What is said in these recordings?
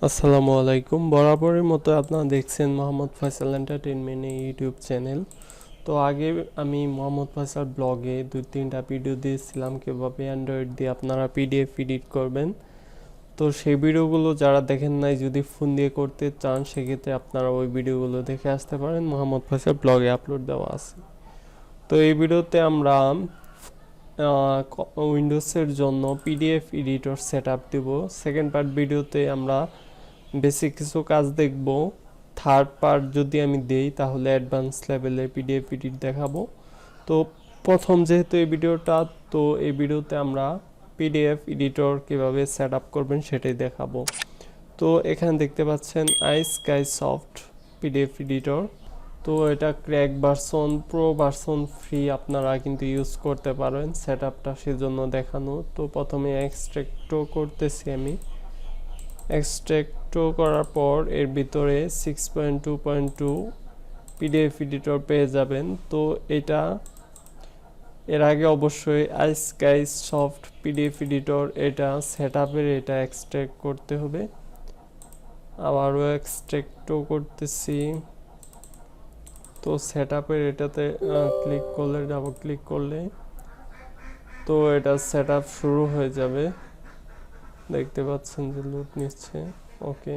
আসসালামু আলাইকুম। বরাবরের মতো আপনারা দেখছেন Mohammad Faisal entertainment YouTube channel. তো আগে আমি মোহাম্মদ ফয়সাল ব্লগে 2-3টা ভিডিও দিয়েছিলাম কীভাবে অ্যান্ড্রয়েড দিয়ে আপনারা পিডিএফ এডিট করবেন। তো সেই ভিডিওগুলো যারা দেখেন নাই, যদি ফোন দিয়ে করতে চান সেক্ষেত্রে আপনারা ওই ভিডিওগুলো দেখে আসতে পারেন, মোহাম্মদ ফয়সাল ব্লগে আপলোড দেওয়া আছে। তো এই ভিডিওতে আমরা উইন্ডোজের জন্য পিডিএফ এডিটর সেট আপ দেব। সেকেন্ড পার্ট ভিডিওতে আমরা বেসিক কিছু কাজ দেখব। থার্ড পার্ট যদি আমি দেই তাহলে অ্যাডভান্স লেভেলের পিডিএফ এডিট দেখাবো। তো প্রথম যেহেতু এই ভিডিওটা, তো এই ভিডিওতে আমরা পিডিএফ এডিটর কিভাবে সেট আপ করবেন সেটাই দেখাবো। তো এখানে দেখতে পাচ্ছেন iskysoft পিডিএফ এডিটর। তো এটা crack version, pro version free আপনারা কিন্তু ইউজ করতে পারেন। সেট আপটা সেজন্য দেখানো। তো প্রথমে এক্সট্রাক্টও করতেছি আমি। এক্সট্রাক্ট করার পর এর ভিতরে 6.2.2 পিডিএফ এডিটর পেয়ে যাবেন। তো এটা এর আগে অবশ্যই iskysoft পিডিএফ এডিটর এটা সেট আপের এটা এক্সট্রাক্ট করতে হবে। আবারও এক্সট্রাক্টও করতেছি। তো সেট আপের এটাতে ক্লিক করলে, ডাবল ক্লিক করলে তো এটা সেট আপ শুরু হয়ে যাবে। দেখতে পাচ্ছেন যে লুট নিচ্ছে। Okay,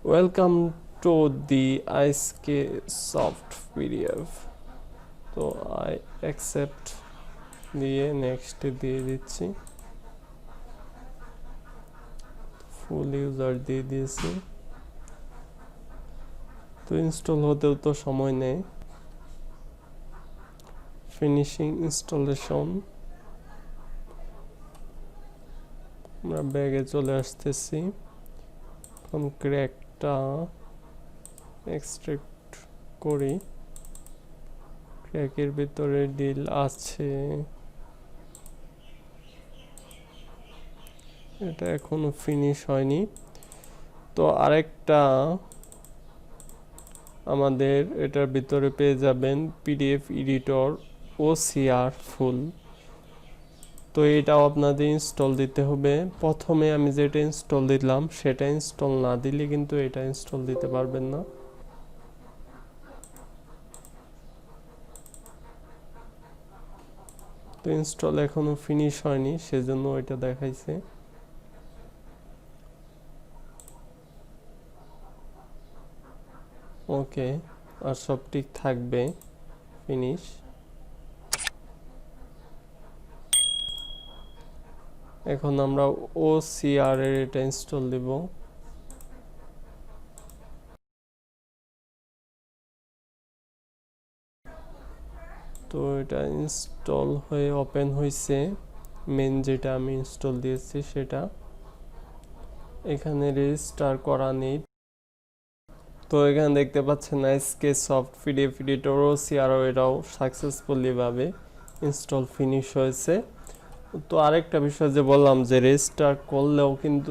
welcome to the iskysoft PDF. তো আই অ্যাকসেপ্ট দিয়ে নেক্সট দিয়ে দিচ্ছি। ফুল ইউজার দিয়ে দিয়েছি। তো ইনস্টল হতেও তো সময় নেই। Finishing installation. আমরা ব্যাগে চলে আসতেছি। এখন ক্র্যাকটা এক্সট্রাক্ট করি। ক্র্যাকের ভিতরে ডিল আছে, এটা এখনো ফিনিশ হয়নি। তো আরেকটা আমাদের এটার ভিতরে পেয়ে যাবেন পিডিএফ এডিটর OCR ফুল। তো এটাও আপনাদের ইনস্টল দিতে হবে। প্রথমে আমি যেটা ইনস্টল দিলাম সেটা ইনস্টল না দিলে কিন্তু এটা ইনস্টল দিতে পারবেন না। তো ইনস্টল এখনো ফিনিশ হয়নি, সেজন্য এটা দেখাইছে। ওকে, আর সব ঠিক থাকবে। ফিনিশ। এখন আমরা OCR এর এটা ইনস্টল দিব। তো এটা ইনস্টল হয়ে ওপেন হয়েছে। মেন যেটা আমি ইনস্টল দিয়েছি সেটা এখানে রেজিস্টার করা নেই। তো এখানে দেখতে পাচ্ছেন iskysoft পিডিএফ এডিটর OCR এটাও সাকসেসফুলি ভাবে ইনস্টল ফিনিশ হয়েছে। তো আরেকটা বিষয় যে বললাম যে রেজিস্টার করলেও কিন্তু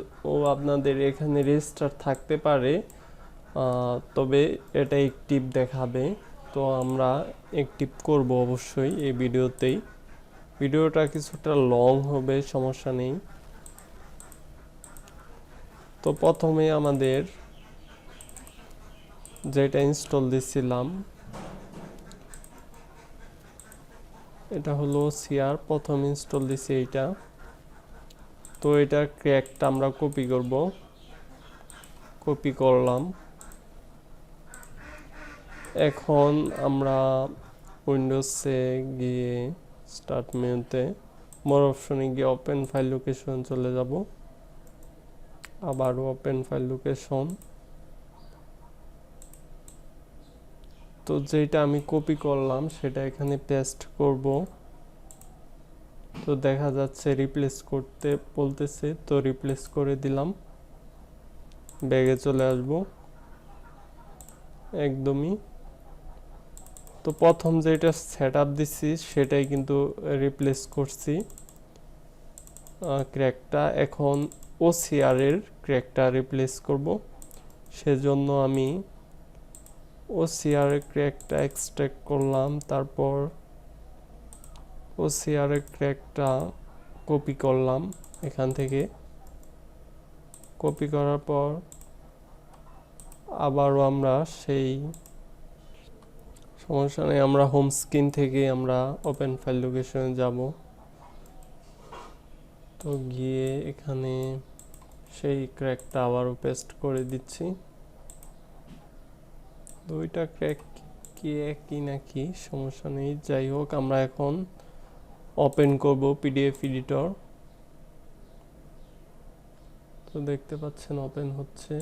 আপনাদের এখানে রেজিস্টার থাকতে পারে, তবে এটা অ্যাক্টিভ দেখাবে। তো আমরা অ্যাক্টিভ করব অবশ্যই এই ভিডিওতেই। ভিডিওটা কিছুটা লং হবে, সমস্যা নেই। তো প্রথমে আমাদের যেটা ইনস্টল দিছিলাম এটা হলো OCR, প্রথম ইনস্টল দিছি এইটা। তো এটার ক্র্যাকটা আমরা কপি করব। কপি করলাম। এখন আমরা উইন্ডোজে গিয়ে স্টার্ট মেনুতে মোর অপশনে গিয়ে ওপেন ফাইল লোকেশন চলে যাব। আবার ওপেন ফাইল লোকেশন। তো যেটা আমি কপি করলাম সেটা এখানে পেস্ট করব। তো দেখা যাচ্ছে রিপ্লেস করতে বলতেছে, তো রিপ্লেস করে দিলাম। ব্যাগে চলে আসব একদমই। তো প্রথম যেটা সেট আপ দিচ্ছি সেটাই কিন্তু রিপ্লেস করছি ক্র্যাকটা। এখন OCR এর ক্র্যাকটা রিপ্লেস করব, সেজন্য আমি OCR এর ক্র্যাকটা এক্সট্রাক্ট করলাম। তারপর OCR এর ক্র্যাকটা কপি করলাম এখান থেকে। কপি করার পর আবারও আমরা সেই সমস্যা নেই, আমরা হোম স্ক্রিন থেকে আমরা ওপেন ফাইল লোকেশনে যাব। তো গিয়ে এখানে সেই ক্র্যাকটা আবারও পেস্ট করে দিচ্ছি। দুইটা ক্র্যাক কি একই নাকি সমস্যা নেই, যাই হোক আমরা এখন ওপেন করব পিডিএফ এডিটর। তো দেখতে পাচ্ছেন ওপেন হচ্ছে,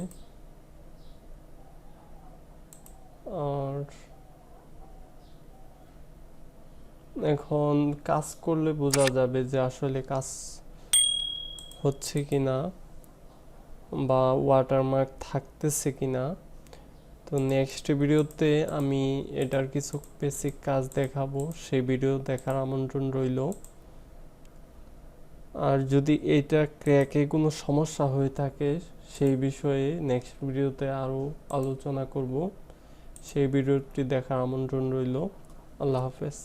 আর এখন কাজ করলে বোঝা যাবে যে আসলে কাজ হচ্ছে কিনা বা ওয়াটারমার্ক থাকতেছে কিনা। তো নেক্সট ভিডিওতে আমি এটার কিছু বেসিক কাজ দেখাবো, সেই ভিডিও দেখার আমন্ত্রণ রইল। আর যদি এটা ক্র্যাকে কোনো সমস্যা হয়ে থাকে সেই বিষয়ে নেক্সট ভিডিওতে আরও আলোচনা করব, সেই ভিডিওটি দেখার আমন্ত্রণ রইল। আল্লাহ হাফেজ।